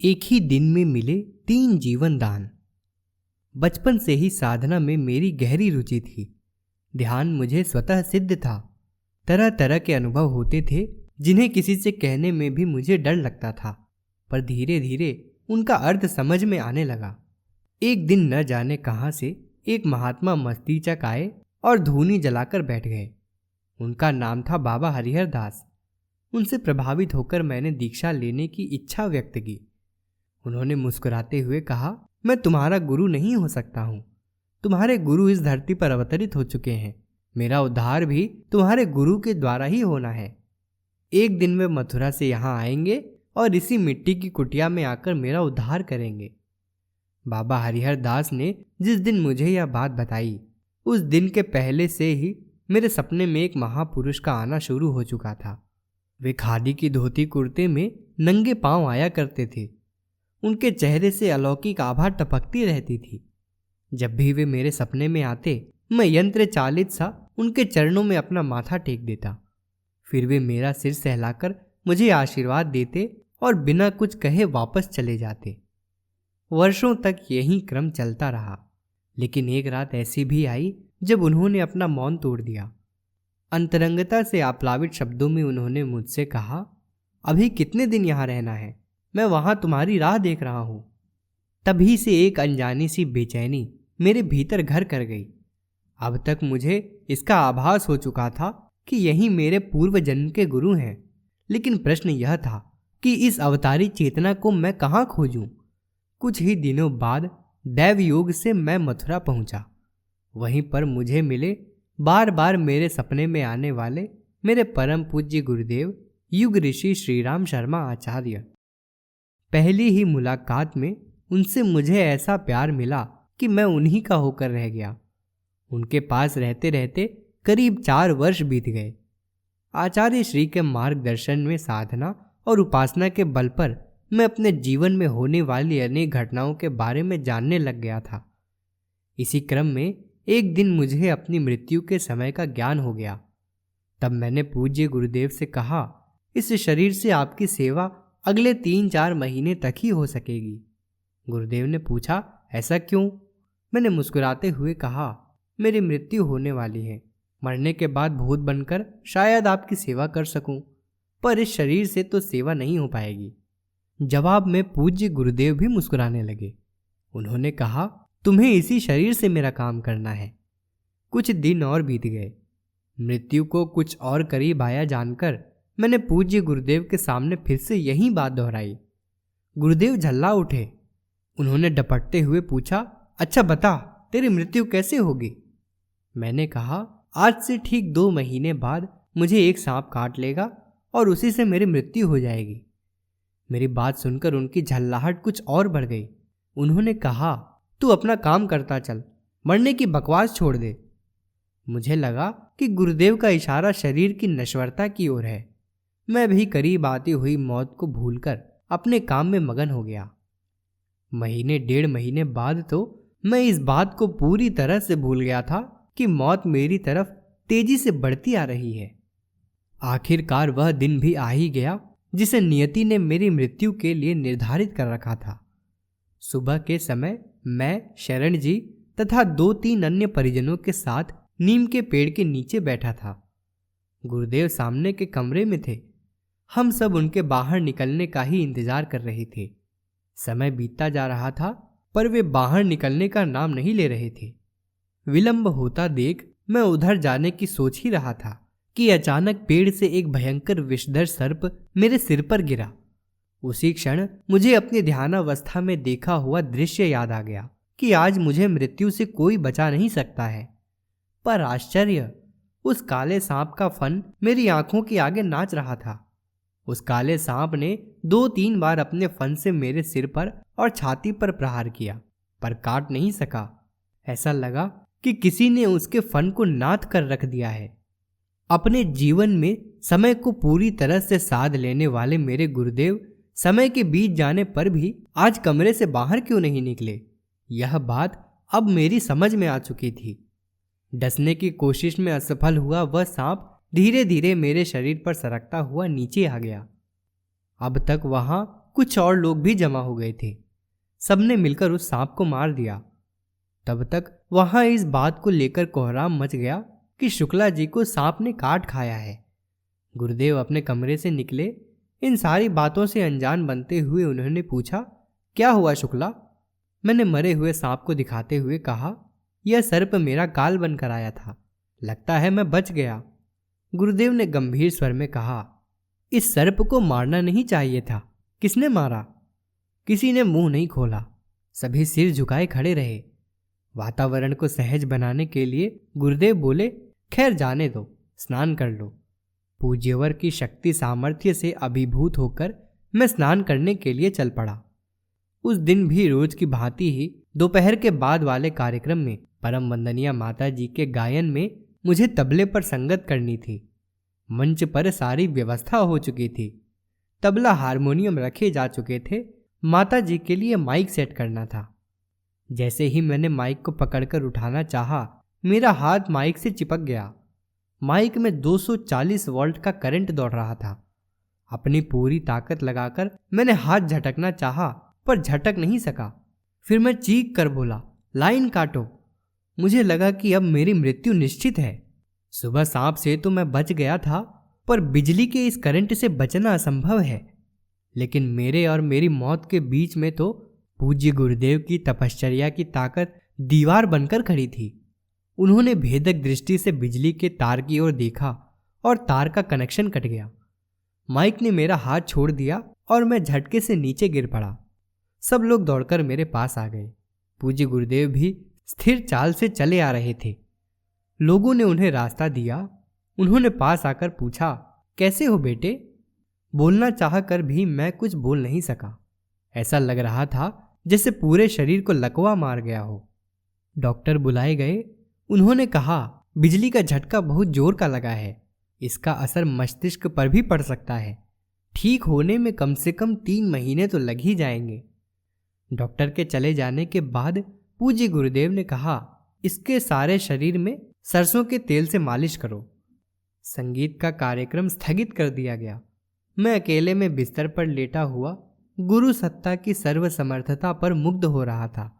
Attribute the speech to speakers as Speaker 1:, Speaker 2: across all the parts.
Speaker 1: एक ही दिन में मिले 3 जीवन दान। बचपन से ही साधना में मेरी गहरी रुचि थी। ध्यान मुझे स्वतः सिद्ध था। तरह तरह के अनुभव होते थे जिन्हें किसी से कहने में भी मुझे डर लगता था, पर धीरे धीरे उनका अर्थ समझ में आने लगा। एक दिन न जाने कहाँ से एक महात्मा मस्तीचक आए और धूनी जलाकर बैठ गए। उनका नाम था बाबा हरिहर दास। उनसे प्रभावित होकर मैंने दीक्षा लेने की इच्छा व्यक्त की। उन्होंने मुस्कुराते हुए कहा, मैं तुम्हारा गुरु नहीं हो सकता हूँ। तुम्हारे गुरु इस धरती पर अवतरित हो चुके हैं। मेरा उद्धार भी तुम्हारे गुरु के द्वारा ही होना है। एक दिन वे मथुरा से यहाँ आएंगे और इसी मिट्टी की कुटिया में आकर मेरा उद्धार करेंगे। बाबा हरिहर दास ने जिस दिन मुझे यह बात बताई, उस दिन के पहले से ही मेरे सपने में एक महापुरुष का आना शुरू हो चुका था। वे खादी की धोती कुर्ते में नंगे पांव आया करते थे। उनके चेहरे से अलौकिक आभा टपकती रहती थी। जब भी वे मेरे सपने में आते, मैं यंत्र चालित सा उनके चरणों में अपना माथा टेक देता। फिर वे मेरा सिर सहलाकर मुझे आशीर्वाद देते और बिना कुछ कहे वापस चले जाते। वर्षों तक यही क्रम चलता रहा, लेकिन एक रात ऐसी भी आई जब उन्होंने अपना मौन तोड़ दिया। अंतरंगता से आप्लावित शब्दों में उन्होंने मुझसे कहा, अभी कितने दिन यहाँ रहना है? मैं वहाँ तुम्हारी राह देख रहा हूँ। तभी से एक अनजानी सी बेचैनी मेरे भीतर घर कर गई। अब तक मुझे इसका आभास हो चुका था कि यही मेरे पूर्व जन्म के गुरु हैं, लेकिन प्रश्न यह था कि इस अवतारी चेतना को मैं कहाँ खोजूं? कुछ ही दिनों बाद दैव योग से मैं मथुरा पहुंचा। वहीं पर मुझे मिले बार बार मेरे सपने में आने वाले मेरे परम पूज्य गुरुदेव युग ऋषि श्रीराम शर्मा आचार्य। पहली ही मुलाकात में उनसे मुझे ऐसा प्यार मिला कि मैं उन्हीं का होकर रह गया। उनके पास रहते रहते करीब 4 वर्ष बीत गए। आचार्य श्री के मार्गदर्शन में साधना और उपासना के बल पर मैं अपने जीवन में होने वाली अनेक घटनाओं के बारे में जानने लग गया था। इसी क्रम में एक दिन मुझे अपनी मृत्यु के समय का ज्ञान हो गया। तब मैंने पूज्य गुरुदेव से कहा, इस शरीर से आपकी सेवा अगले 3-4 महीने तक ही हो सकेगी। गुरुदेव ने पूछा, ऐसा क्यों? मैंने मुस्कुराते हुए कहा, मेरी मृत्यु होने वाली है। मरने के बाद भूत बनकर शायद आपकी सेवा कर सकूं, पर इस शरीर से तो सेवा नहीं हो पाएगी। जवाब में पूज्य गुरुदेव भी मुस्कुराने लगे। उन्होंने कहा, तुम्हें इसी शरीर से मेरा काम करना है। कुछ दिन और बीत गए। मृत्यु को कुछ और करीब आया जानकर मैंने पूज्य गुरुदेव के सामने फिर से यही बात दोहराई। गुरुदेव झल्ला उठे। उन्होंने डपटते हुए पूछा, अच्छा बता, तेरी मृत्यु कैसे होगी? मैंने कहा, आज से ठीक 2 महीने बाद मुझे एक सांप काट लेगा और उसी से मेरी मृत्यु हो जाएगी। मेरी बात सुनकर उनकी झल्लाहट कुछ और बढ़ गई। उन्होंने कहा, तू अपना काम करता चल, मरने की बकवास छोड़ दे। मुझे लगा कि गुरुदेव का इशारा शरीर की नश्वरता की ओर है। मैं भी करीब आती हुई मौत को भूलकर अपने काम में मगन हो गया। महीने 1.5 महीने बाद तो मैं इस बात को पूरी तरह से भूल गया था कि मौत मेरी तरफ तेजी से बढ़ती आ रही है। आखिरकार वह दिन भी आ ही गया जिसे नियति ने मेरी मृत्यु के लिए निर्धारित कर रखा था। सुबह के समय मैं, शरण जी तथा 2-3 अन्य परिजनों के साथ नीम के पेड़ के नीचे बैठा था। गुरुदेव सामने के कमरे में थे। हम सब उनके बाहर निकलने का ही इंतजार कर रहे थे। समय बीतता जा रहा था, पर वे बाहर निकलने का नाम नहीं ले रहे थे। विलंब होता देख मैं उधर जाने की सोच ही रहा था कि अचानक पेड़ से एक भयंकर विषधर सर्प मेरे सिर पर गिरा। उसी क्षण मुझे अपनी ध्यानावस्था में देखा हुआ दृश्य याद आ गया कि आज मुझे मृत्यु से कोई बचा नहीं सकता है। पर आश्चर्य, उस काले सांप का फन मेरी आंखों के आगे नाच रहा था। उस काले सांप ने 2-3 बार अपने फन से मेरे सिर पर और छाती पर प्रहार किया, पर काट नहीं सका। ऐसा लगा कि किसी ने उसके फन को नाथ कर रख दिया है। अपने जीवन में समय को पूरी तरह से साध लेने वाले मेरे गुरुदेव समय के बीत जाने पर भी आज कमरे से बाहर क्यों नहीं निकले? यह बात अब मेरी समझ में आ चुकी थी। डसने की कोशिश में असफल हुआ वह सांप धीरे धीरे मेरे शरीर पर सरकता हुआ नीचे आ गया। अब तक वहां कुछ और लोग भी जमा हो गए थे। सबने मिलकर उस सांप को मार दिया। तब तक वहां इस बात को लेकर कोहराम मच गया कि शुक्ला जी को सांप ने काट खाया है। गुरुदेव अपने कमरे से निकले। इन सारी बातों से अनजान बनते हुए उन्होंने पूछा, क्या हुआ शुक्ला? मैंने मरे हुए सांप को दिखाते हुए कहा, यह सर्प मेरा काल बनकर आया था, लगता है मैं बच गया। गुरुदेव ने गंभीर स्वर में कहा, इस सर्प को मारना नहीं चाहिए था। किसने मारा? किसी ने मुंह नहीं खोला। सभी सिर झुकाए खड़े रहे। वातावरण को सहज बनाने के लिए गुरुदेव बोले, खैर जाने दो, स्नान कर लो। पूज्यवर की शक्ति सामर्थ्य से अभिभूत होकर मैं स्नान करने के लिए चल पड़ा। उस दिन भी रोज की भांति ही दोपहर के बाद वाले कार्यक्रम में परम वंदनीय माता जी के गायन में मुझे तबले पर संगत करनी थी। मंच पर सारी व्यवस्था हो चुकी थी। तबला हारमोनियम रखे जा चुके थे। माता जी के लिए माइक सेट करना था। जैसे ही मैंने माइक को पकड़कर उठाना चाहा, मेरा हाथ माइक से चिपक गया। माइक में 240 वोल्ट का करंट दौड़ रहा था। अपनी पूरी ताकत लगाकर मैंने हाथ झटकना चाहा, पर झटक नहीं सका। फिर मैं चीख कर बोला, लाइन काटो। मुझे लगा कि अब मेरी मृत्यु निश्चित है। सुबह सांप से तो मैं बच गया था, पर बिजली के इस करंट से बचना असंभव है। लेकिन मेरे और मेरी मौत के बीच में तो पूज्य गुरुदेव की तपश्चर्या की ताकत दीवार बनकर खड़ी थी। उन्होंने भेदक दृष्टि से बिजली के तार की ओर देखा और तार का कनेक्शन कट गया। माइक ने मेरा हाथ छोड़ दिया और मैं झटके से नीचे गिर पड़ा। सब लोग दौड़कर मेरे पास आ गए। पूज्य गुरुदेव भी स्थिर चाल से चले आ रहे थे। लोगों ने उन्हें रास्ता दिया। उन्होंने पास आकर पूछा, कैसे हो बेटे? बोलना चाह कर भी मैं कुछ बोल नहीं सका। ऐसा लग रहा था जैसे पूरे शरीर को लकवा मार गया हो। डॉक्टर बुलाए गए। उन्होंने कहा, बिजली का झटका बहुत जोर का लगा है, इसका असर मस्तिष्क पर भी पड़ सकता है। ठीक होने में कम से कम 3 महीने तो लग ही जाएंगे। डॉक्टर के चले जाने के बाद पूज्य गुरुदेव ने कहा, इसके सारे शरीर में सरसों के तेल से मालिश करो। संगीत का कार्यक्रम स्थगित कर दिया गया। मैं अकेले में बिस्तर पर लेटा हुआ गुरु सत्ता की सर्वसमर्थता पर मुग्ध हो रहा था।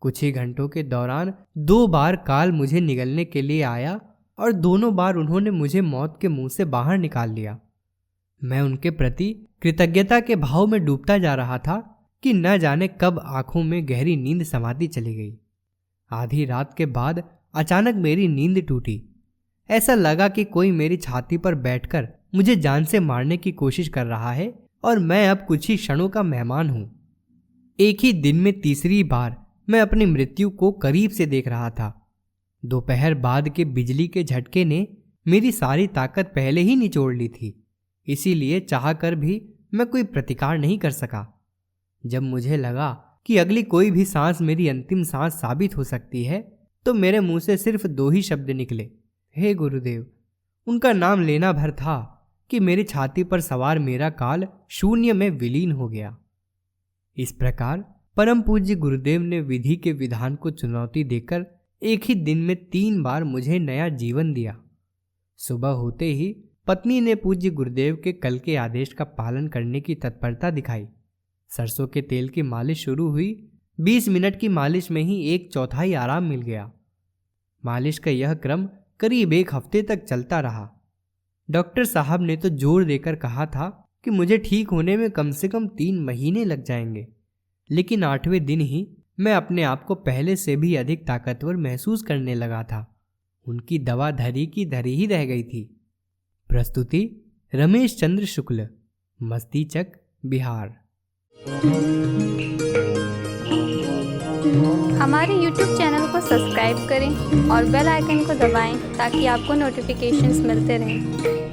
Speaker 1: कुछ ही घंटों के दौरान 2 बार काल मुझे निगलने के लिए आया और दोनों बार उन्होंने मुझे मौत के मुंह से बाहर निकाल लिया। मैं उनके प्रति कृतज्ञता के भाव में डूबता जा रहा था कि न जाने कब आंखों में गहरी नींद समाती चली गई। आधी रात के बाद अचानक मेरी नींद टूटी। ऐसा लगा कि कोई मेरी छाती पर बैठकर मुझे जान से मारने की कोशिश कर रहा है और मैं अब कुछ ही क्षणों का मेहमान हूं। एक ही दिन में तीसरी बार मैं अपनी मृत्यु को करीब से देख रहा था। दोपहर बाद के बिजली के झटके ने मेरी सारी ताकत पहले ही निचोड़ ली थी, इसीलिए चाहकर भी मैं कोई प्रतिकार नहीं कर सका। जब मुझे लगा कि अगली कोई भी सांस मेरी अंतिम सांस साबित हो सकती है, तो मेरे मुंह से सिर्फ 2 ही शब्द निकले, हे गुरुदेव। उनका नाम लेना भर था कि मेरी छाती पर सवार मेरा काल शून्य में विलीन हो गया। इस प्रकार परम पूज्य गुरुदेव ने विधि के विधान को चुनौती देकर एक ही दिन में 3 बार मुझे नया जीवन दिया। सुबह होते ही पत्नी ने पूज्य गुरुदेव के कल के आदेश का पालन करने की तत्परता दिखाई। सरसों के तेल की मालिश शुरू हुई। 20 मिनट की मालिश में ही 1/4 आराम मिल गया। मालिश का यह क्रम करीब 1 हफ्ते तक चलता रहा। डॉक्टर साहब ने तो जोर देकर कहा था कि मुझे ठीक होने में कम से कम 3 महीने लग जाएंगे, लेकिन 8वें दिन ही मैं अपने आप को पहले से भी अधिक ताकतवर महसूस करने लगा था। उनकी दवा धरी की धरी ही रह गई थी। प्रस्तुति रमेश चंद्र शुक्ल, मस्तीचक, बिहार।
Speaker 2: हमारे YouTube चैनल को सब्सक्राइब करें और बेल आइकन को दबाएं ताकि आपको नोटिफिकेशंस मिलते रहें।